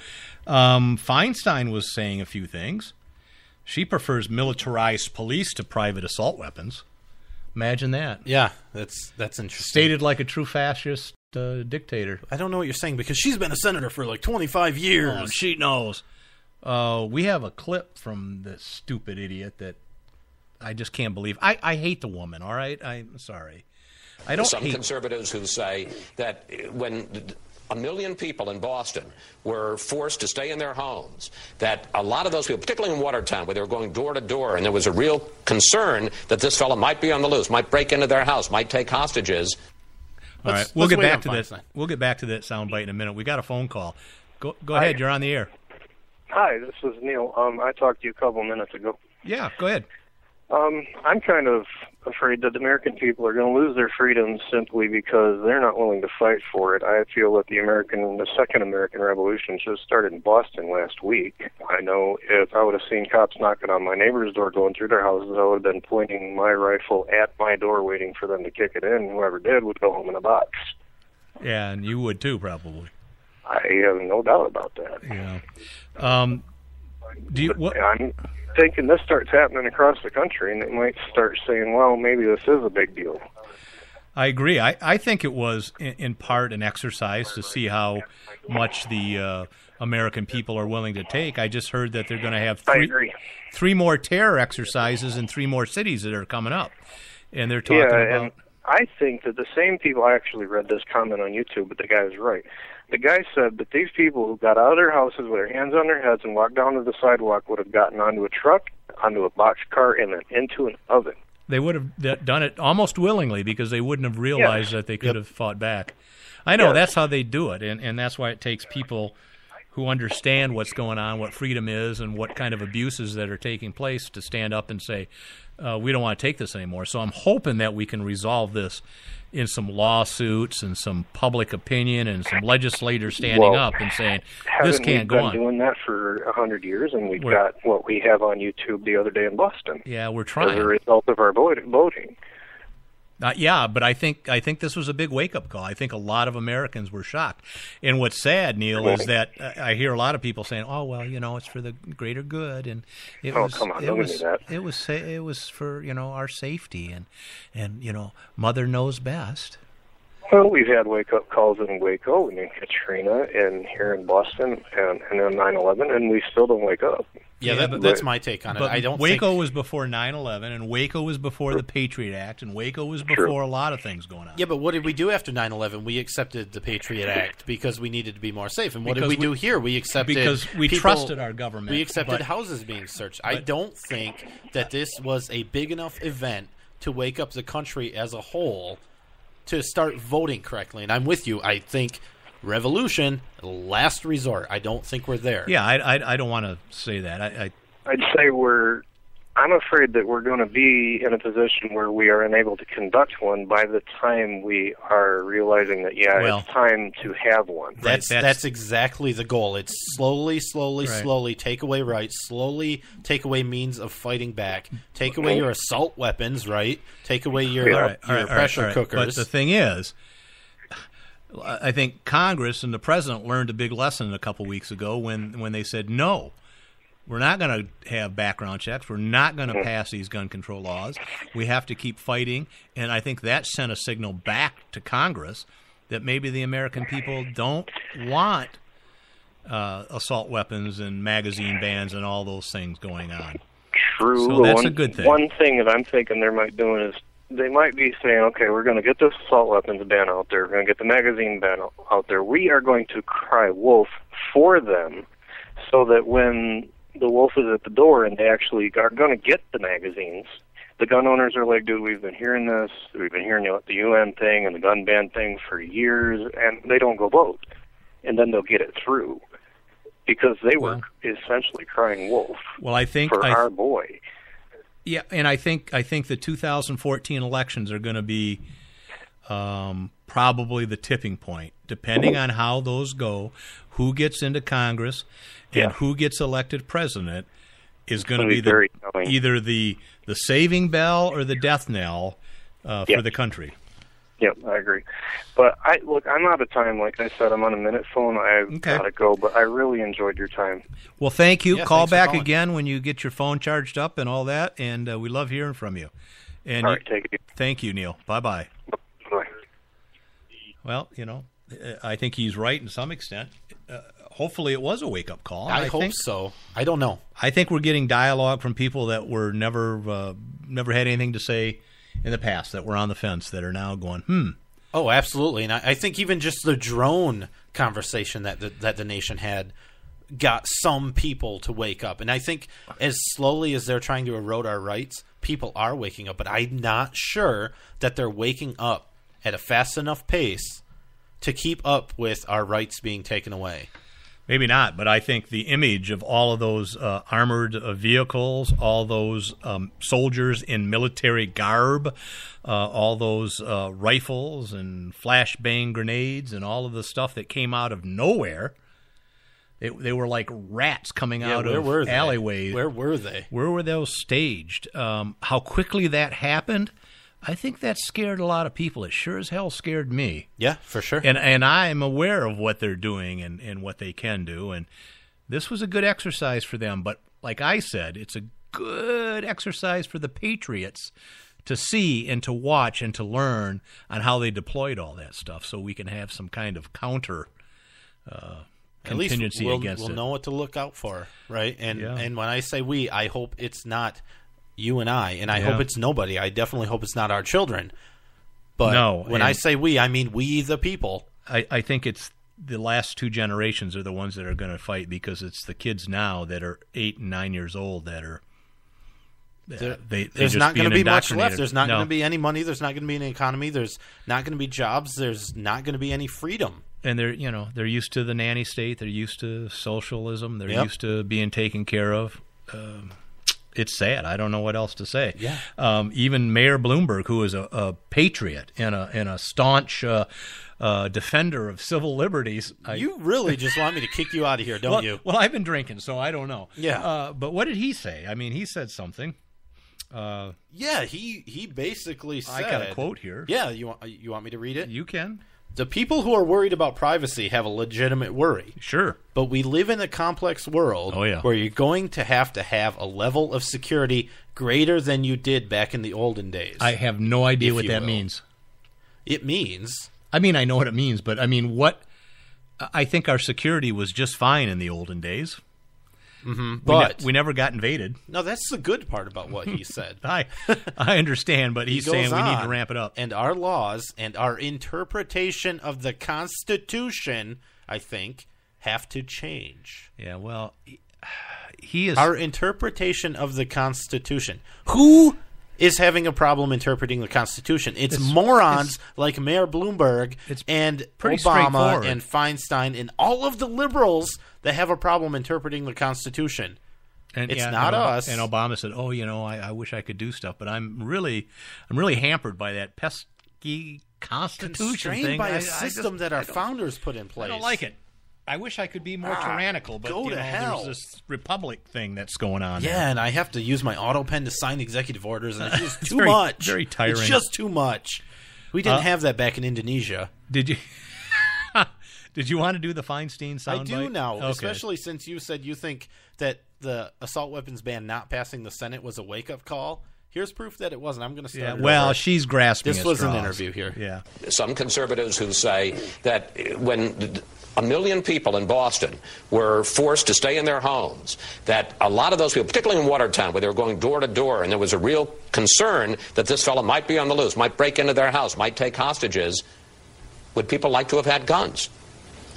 Feinstein was saying a few things. She prefers militarized police to private assault weapons. Imagine that. Yeah, that's interesting. Stated like a true fascist dictator. I don't know what you're saying because she's been a senator for like 25 years. Oh, she knows. We have a clip from this stupid idiot that I just can't believe. I hate the woman, all right? I'm sorry. I don't Some conservatives who say that when 1 million people in Boston were forced to stay in their homes, that a lot of those people, particularly in Watertown, where they were going door to door, and there was a real concern that this fellow might be on the loose, might break into their house, might take hostages. All right, we'll get back to this. We'll get back to that soundbite in a minute. We got a phone call. Go ahead. You're on the air. Hi, this is Neil. I talked to you a couple minutes ago. Yeah, go ahead. I'm kind of afraid that the American people are going to lose their freedoms simply because they're not willing to fight for it. I feel that the Second American Revolution should have started in Boston last week. I know if I would have seen cops knocking on my neighbor's door going through their houses, I would have been pointing my rifle at my door waiting for them to kick it in. Whoever did would go home in a box. Yeah, and you would too, probably. I have no doubt about that. Yeah. I'm thinking this starts happening across the country, and they might start saying, well, maybe this is a big deal. I agree. I think it was, in part, an exercise to see how much the American people are willing to take. I just heard that they're going to have three more terror exercises in 3 more cities that are coming up. And they're talking about... And I think that the same people... I actually read this comment on YouTube, but the guy was right. The guy said that these people who got out of their houses with their hands on their heads and walked down to the sidewalk would have gotten onto a truck, onto a boxcar, and then into an oven. They would have done it almost willingly because they wouldn't have realized that they could have fought back. I know, that's how they do it, and that's why it takes people who understand what's going on, what freedom is, and what kind of abuses that are taking place to stand up and say, we don't want to take this anymore. So I'm hoping that we can resolve this in some lawsuits and some public opinion and some legislators standing up and saying, this can't go on. We've been doing that for 100 years, and we've got what we have on YouTube the other day in Boston. Yeah, we're trying. As a result of our voting. Yeah, but I think this was a big wake-up call. I think a lot of Americans were shocked. And what's sad, Neil, is that I hear a lot of people saying, "Oh, well, it's for the greater good," and come on, don't do that. It was for our safety, and Mother knows best. Well, we've had wake-up calls in Waco and in Katrina and here in Boston and then 9/11, and we still don't wake up. Yeah, that's my take on it. I don't. Waco was before 9/11, and Waco was before the Patriot Act, and Waco was before a lot of things going on. Yeah, but what did we do after 9/11? We accepted the Patriot Act because we needed to be more safe. And what did we do here? We accepted because we trusted our government. We accepted houses being searched. I don't think that this was a big enough event to wake up the country as a whole to start voting correctly. And I'm with you. I think revolution, last resort. I don't think we're there. Yeah, I don't want to say that. I'd say I'm afraid that we're going to be in a position where we are unable to conduct one by the time we are realizing that, it's time to have one. That's exactly the goal. It's slowly take away rights, slowly take away means of fighting back, take away your assault weapons, right? Take away your pressure cookers. But the thing is, I think Congress and the president learned a big lesson a couple weeks ago when they said, no, we're not going to have background checks. We're not going to pass these gun control laws. We have to keep fighting. And I think that sent a signal back to Congress that maybe the American people don't want assault weapons and magazine bans and all those things going on. True. So that's a good thing. One thing that I'm thinking they might do is they might be saying, okay, we're going to get this assault weapons ban out there. We're going to get the magazine ban out there. We are going to cry wolf for them so that when the wolf is at the door and they actually are going to get the magazines, the gun owners are like, dude, we've been hearing this. We've been hearing the UN thing and the gun ban thing for years, and they don't go vote. And then they'll get it through because they were essentially crying wolf for our boy. Yeah, and I think the 2014 elections are going to be probably the tipping point, depending on how those go. Who gets into Congress and who gets elected president is going to be either the saving bell or the death knell for the country. Yep, I agree. But I'm out of time. Like I said, I'm on a minute phone. I've got to go, but I really enjoyed your time. Well, thank you. Call back again when you get your phone charged up and all that, and we love hearing from you. And all right, take it. Thank you, Neil. Bye-bye. Bye. Well, I think he's right in some extent. Hopefully it was a wake-up call. I hope so. I don't know. I think we're getting dialogue from people that were never had anything to say in the past, that were on the fence, that are now going, Oh, absolutely. And I think even just the drone conversation that the nation had got some people to wake up. And I think as slowly as they're trying to erode our rights, people are waking up. But I'm not sure that they're waking up at a fast enough pace to keep up with our rights being taken away. Maybe not, but I think the image of all of those armored vehicles, all those soldiers in military garb, all those rifles and flashbang grenades and all of the stuff that came out of nowhere, they were like rats coming out of alleyways. Where were they? Where were those staged? How quickly that happened, I think that scared a lot of people. It sure as hell scared me. Yeah, for sure. And I'm aware of what they're doing and what they can do. And this was a good exercise for them. But like I said, it's a good exercise for the Patriots to see and to watch and to learn on how they deployed all that stuff so we can have some kind of counter contingency against it. We'll know what to look out for, right? And when I say we, I hope it's not you and I hope it's nobody. I definitely hope it's not our children. But when I say we, I mean we the people. I think it's the last two generations are the ones that are going to fight, because it's the kids now that are 8 and 9 years old that are there's not going to be much left. There's not going to be any money. There's not going to be any economy. There's not going to be jobs. There's not going to be any freedom. And they're used to the nanny state. They're used to socialism. They're used to being taken care of. It's sad. I don't know what else to say. Yeah. Even Mayor Bloomberg, who is a patriot and a staunch defender of civil liberties. You really just want me to kick you out of here, don't you? Well, I've been drinking, so I don't know. Yeah. But what did he say? I mean, he said something. Yeah, he basically said... I got a quote here. Yeah, you want me to read it? You can. The people who are worried about privacy have a legitimate worry. Sure. But we live in a complex world where you're going to have a level of security greater than you did back in the olden days. I have no idea what that means. It means... I mean, I know what it means, but I mean, what... I think our security was just fine in the olden days. Mm-hmm. But we never got invaded. No, that's the good part about what he said. I understand, but he's saying we need to ramp it up. And our laws and our interpretation of the Constitution, I think, have to change. Yeah, well, he is... Our interpretation of the Constitution. Who is having a problem interpreting the Constitution? It's morons like Mayor Bloomberg and Obama and Feinstein and all of the liberals that have a problem interpreting the Constitution. And it's not us. And Obama said, "Oh, I wish I could do stuff, but I'm really hampered by that pesky Constitution Constrained thing. by a system that our founders put in place. I don't like it. I wish I could be more tyrannical, but go to hell. There's this republic thing that's going on. Yeah, there. and I have to use my auto pen to sign executive orders, and it's just too very, much. Very tiring. It's just too much. We didn't have that back in Indonesia. Did you? Did you want to do the Feinstein soundbite? I do now, okay. Especially since you said you think that the assault weapons ban not passing the Senate was a wake-up call. Here's proof that it wasn't. I'm going to start. Yeah, well, she's grasping. This was straws. an interview here. Yeah. Some conservatives who say that when 1 million people in Boston were forced to stay in their homes, that a lot of those people, particularly in Watertown, where they were going door to door, and there was a real concern that this fellow might be on the loose, might break into their house, might take hostages, would people like to have had guns?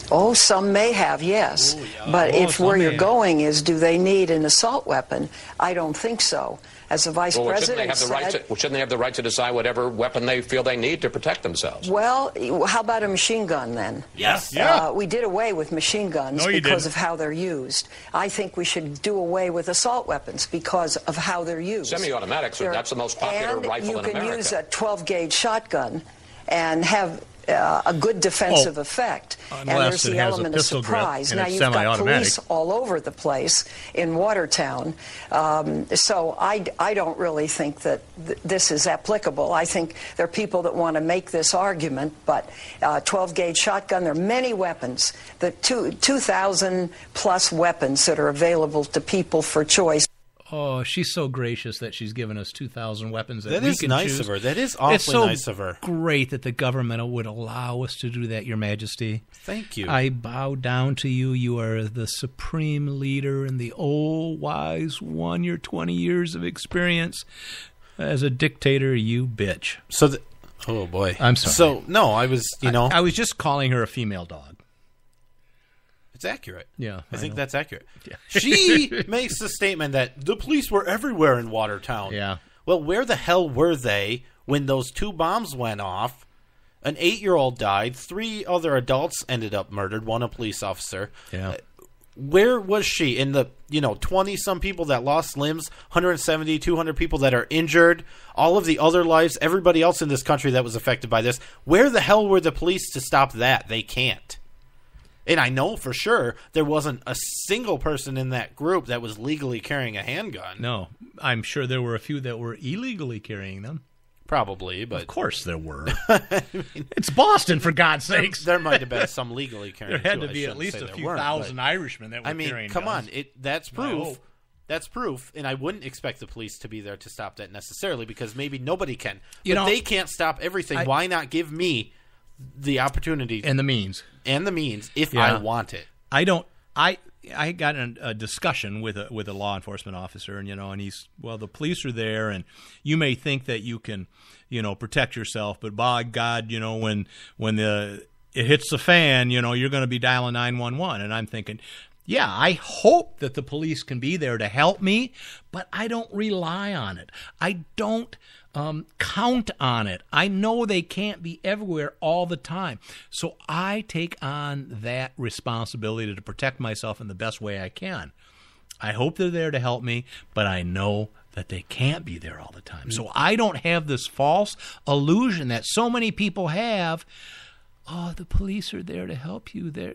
Oh, some may have, yes. Ooh, yeah. But if where you're have. going is, do they need an assault weapon? I don't think so. As the vice Well, president shouldn't they have the right to decide whatever weapon they feel they need to protect themselves? Well, how about a machine gun then? Yes. We did away with machine guns because of how they're used. I think we should do away with assault weapons because of how they're used. Semi-automatics, that's the most popular rifle in America. And you can use a 12-gauge shotgun and have a good defensive effect. And there's the element of surprise. Now, you've got police all over the place in Watertown. So I don't really think that this is applicable. I think there are people that want to make this argument, but 12-gauge shotgun, there are many weapons, the 2,000-plus weapons that are available to people for choice. Oh, she's so gracious that she's given us 2,000 weapons that we is can nice choose. of her. That is awfully nice of her. It's so great that the government would allow us to do that, Your Majesty. Thank you. I bow down to you. You are the supreme leader and the old wise one. Your 20 years of experience as a dictator, you bitch. So, oh boy, I'm sorry. So no, I was, I was just calling her a female dog. It's accurate. Yeah, I think that's accurate. Yeah. She makes the statement that the police were everywhere in Watertown. Yeah. Well, where the hell were they when those 2 bombs went off? An 8-year-old died. 3 other adults ended up murdered. 1 a police officer. Yeah. Where was she in the 20-some people that lost limbs, 170, 200 people that are injured, all of the other lives, everybody else in this country that was affected by this? Where the hell were the police to stop that? They can't. And I know for sure there wasn't a single person in that group that was legally carrying a handgun. No, I'm sure there were a few that were illegally carrying them. Probably, but... Of course there were. It's Boston, for God's sakes. There might have been some legally carrying. There had to be at least a few thousand Irishmen that were carrying come guns. on. That's proof. That's proof, and I wouldn't expect the police to be there to stop that necessarily because maybe nobody can. But they can't stop everything. Why not give me the opportunity and the means if I want it? I got in a discussion with a law enforcement officer, and and he's, well, the police are there, and you may think that you can protect yourself, but by God, when it hits the fan, you're going to be dialing 911. And I'm thinking, yeah, I hope that the police can be there to help me, but I don't rely on it. I don't count on it. I know they can't be everywhere all the time. So I take on that responsibility to protect myself in the best way I can. I hope they're there to help me, but I know that they can't be there all the time. So I don't have this false illusion that so many people have. Oh, the police are there to help you. They're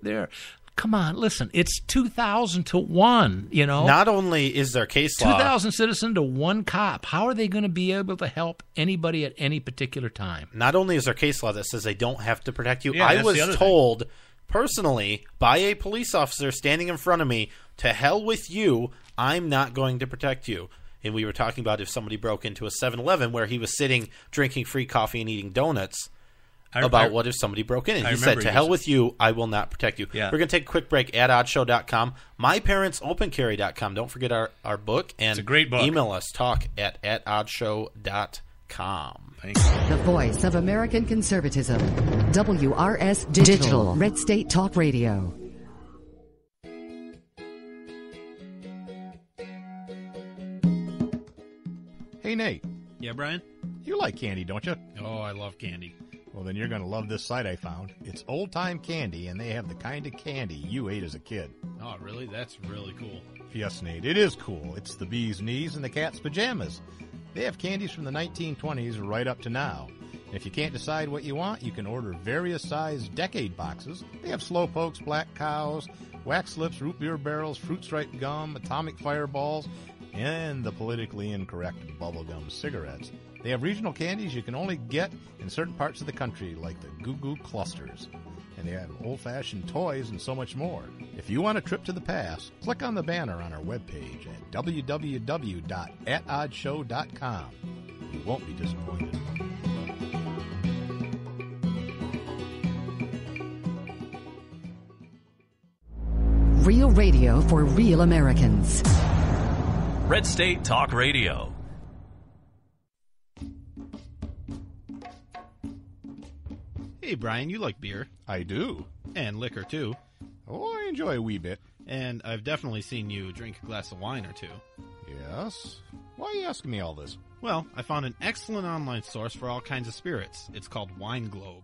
there. Come on, listen, it's 2,000 to 1, you know. Not only is there case law... 2,000 citizen to 1 cop. How are they going to be able to help anybody at any particular time? Not only is there case law that says they don't have to protect you, Yeah, I that's was the other told personally by a police officer standing in front of me, to hell with you, I'm not going to protect you. And we were talking about if somebody broke into a 7-Eleven where he was sitting, drinking free coffee and eating donuts, what if somebody broke in. And he said, to hell with you, I will not protect you. Yeah. We're going to take a quick break at oddshow.com. MyParentsOpenCarry.com. Don't forget our book. And it's a great book. Email us, talk at oddshow.com. Thank you. The voice of American conservatism. WRS Digital. Red State Talk Radio. Hey, Nate. Yeah, Brian? You like candy, don't you? Oh, I love candy. Well, then you're going to love this site I found. It's Old Time Candy, and they have the kind of candy you ate as a kid. Oh, really? That's really cool. Yes, Nate, it is cool. It's the bee's knees and the cat's pajamas. They have candies from the 1920s right up to now. And if you can't decide what you want, you can order various size decade boxes. They have slow pokes, black cows, wax lips, root beer barrels, fruit stripe gum, atomic fireballs, and the politically incorrect bubblegum cigarettes. They have regional candies you can only get in certain parts of the country, like the Goo Goo Clusters. And they have old-fashioned toys and so much more. If you want a trip to the past, click on the banner on our webpage at www.atoddshow.com. You won't be disappointed. Real radio for real Americans. Red State Talk Radio. Hey, Brian, you like beer. I do. And liquor, too. Oh, I enjoy a wee bit. And I've definitely seen you drink a glass of wine or two. Yes? Why are you asking me all this? Well, I found an excellent online source for all kinds of spirits. It's called Wine Globe.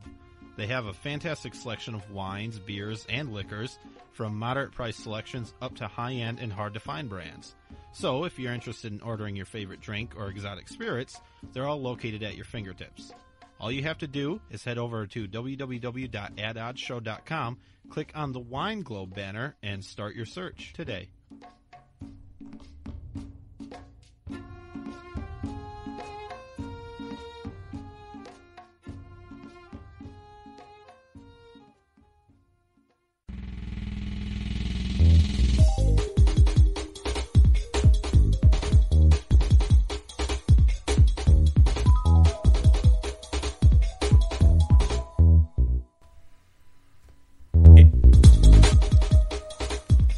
They have a fantastic selection of wines, beers, and liquors, from moderate price selections up to high-end and hard-to-find brands. So, if you're interested in ordering your favorite drink or exotic spirits, they're all located at your fingertips. All you have to do is head over to www.atoddshow.com, click on the Wine Globe banner, and start your search today.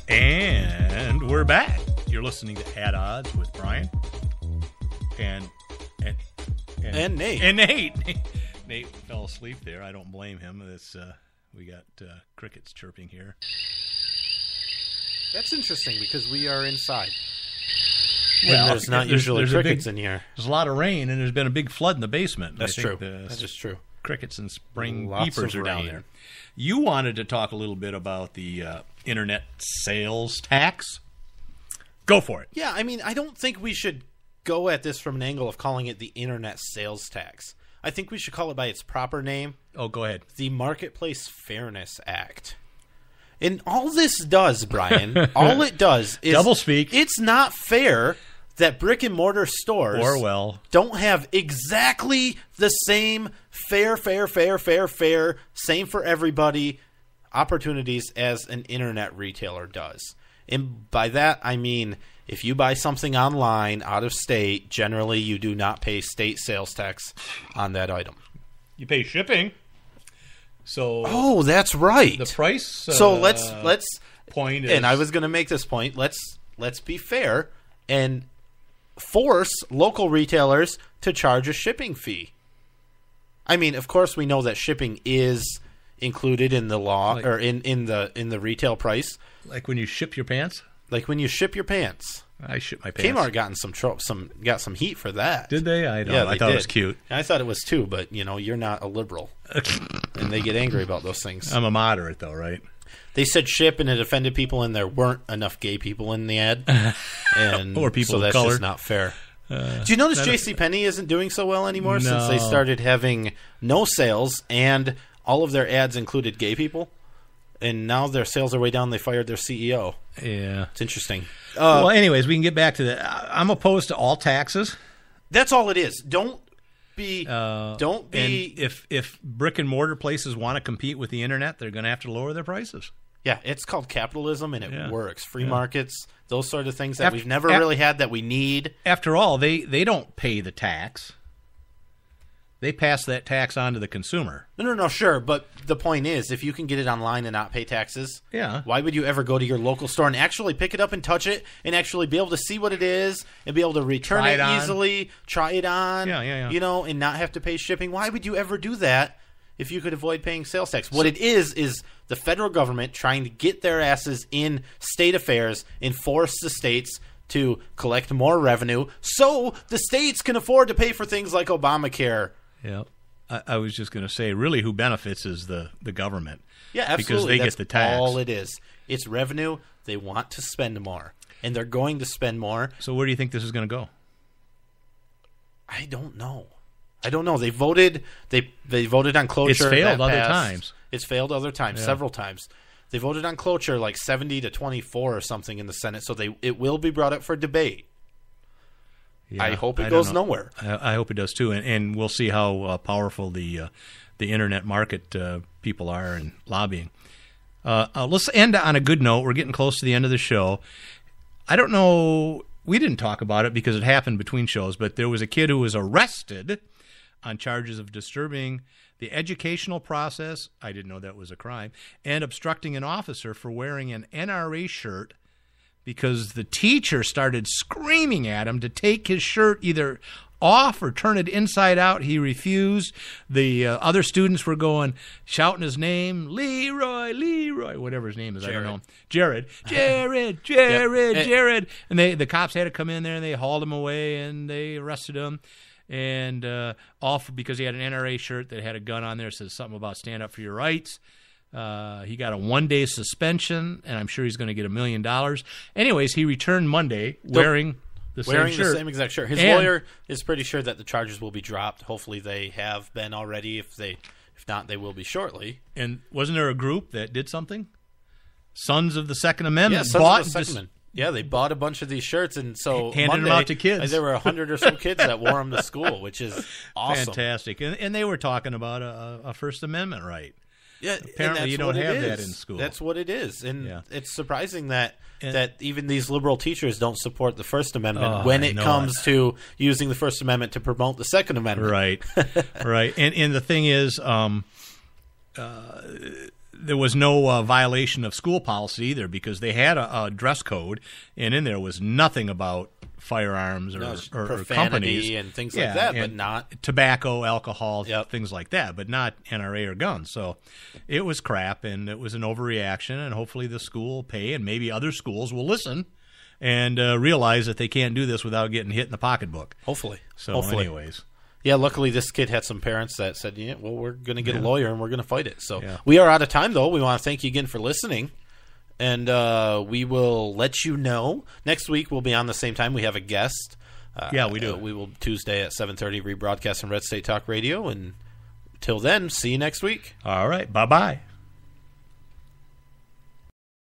And we're back. You're listening to At Odds with Brian and Nate. And Nate. Nate fell asleep there. I don't blame him. We got crickets chirping here. That's interesting because we are inside. Well, there's not usually crickets in here. There's a lot of rain, and there's been a big flood in the basement. That's true. That is true. Crickets and spring Lots peepers of are down rain. there. You wanted to talk a little bit about the internet sales tax. Go for it. Yeah, I mean, I don't think we should go at this from an angle of calling it the internet sales tax. I think we should call it by its proper name. Oh, go ahead. The Marketplace Fairness Act. And all this does, Brian, all it does is... Double speak. It's not fair that brick-and-mortar stores don't have exactly the same fair, same for everybody opportunities as an internet retailer does. And by that, I mean, if you buy something online out of state, generally you do not pay state sales tax on that item. You pay shipping. So oh, that's right. The price. So let's point. And I was going to make this point. Let's be fair and force local retailers to charge a shipping fee. I mean, of course, we know that shipping is included in the law or in the retail price. Like when you ship your pants. Like when you ship your pants. I ship my pants. Kmart got some heat for that. Did they? I don't. Yeah, I thought it was cute. I thought it was too, but you're not a liberal, and they get angry about those things. I'm a moderate, though, right? They said ship, and it offended people, and there weren't enough gay people in the ad, and or people so that's of color. Just not fair. Do you notice JCPenney isn't doing so well anymore since they started having no sales, and all of their ads included gay people? and now their sales are way down. They fired their CEO. Yeah. It's interesting. Well, anyways, we can get back to that. I'm opposed to all taxes. That's all it is. Don't be. And if brick and mortar places want to compete with the internet, they're going to have to lower their prices. Yeah, it's called capitalism, and it works. Free markets, those sort of things that we've never really had that we need. After all, they don't pay the tax. They pass that tax on to the consumer. No, sure. But the point is, if you can get it online and not pay taxes, why would you ever go to your local store and actually pick it up and touch it and actually be able to see what it is and be able to return it easily, try it on, and not have to pay shipping? Why would you ever do that if you could avoid paying sales tax? What it is the federal government trying to get their asses in state affairs and force the states to collect more revenue so the states can afford to pay for things like Obamacare. Yeah, I was just going to say, really, who benefits is the government. Yeah, absolutely. Because they get the tax. All it is. It's revenue. They want to spend more, and they're going to spend more. So where do you think this is going to go? I don't know. They voted. They voted on cloture. It's failed other times. It's failed other times, several times. They voted on cloture like 70-24 or something in the Senate, so it will be brought up for debate. Yeah, I hope it goes nowhere. I hope it does too, and we'll see how powerful the internet market people are in lobbying. Let's end on a good note. We're getting close to the end of the show. I don't know. We didn't talk about it because it happened between shows, but there was a kid who was arrested on charges of disturbing the educational process. I didn't know that was a crime, and obstructing an officer for wearing an NRA shirt, because the teacher started screaming at him to take his shirt either off or turn it inside out. He refused. The other students were shouting his name, Leroy, whatever his name is. Jared. I don't know. Jared. And the cops had to come in there, and they hauled him away, and they arrested him. And because he had an NRA shirt that had a gun on there that says something about stand up for your rights. He got a 1-day suspension, and I'm sure he's going to get $1 million. Anyways, he returned Monday wearing the same same exact shirt. His lawyer is pretty sure that the charges will be dropped. Hopefully, they have been already. If not, they will be shortly. And wasn't there a group that did something? Sons of the Second Amendment. Yeah, they bought a bunch of these shirts, and so handed them out to kids. There were 100 or so kids that wore them to school, which is awesome. Fantastic. And they were talking about a First Amendment right. Yeah, apparently you don't have that in school. That's what it is, and it's surprising that even these liberal teachers don't support the First Amendment when it comes to using the First Amendment to promote the Second Amendment. Right, right. And the thing is, there was no violation of school policy either, because they had a dress code, and in there was nothing about firearms or companies and things like that, but not tobacco, alcohol, things like that, but not NRA or guns. So it was crap, and it was an overreaction, and hopefully the school will pay, and maybe other schools will listen and realize that they can't do this without getting hit in the pocketbook. Hopefully. Anyways. Yeah, luckily this kid had some parents that said, we're going to get a lawyer and we're going to fight it. So we are out of time, though. We want to thank you again for listening. And we will let you know. Next week we'll be on the same time. We have a guest. We do. We will Tuesday at 7:30 rebroadcast on Red State Talk Radio. And till then, see you next week. All right. Bye-bye.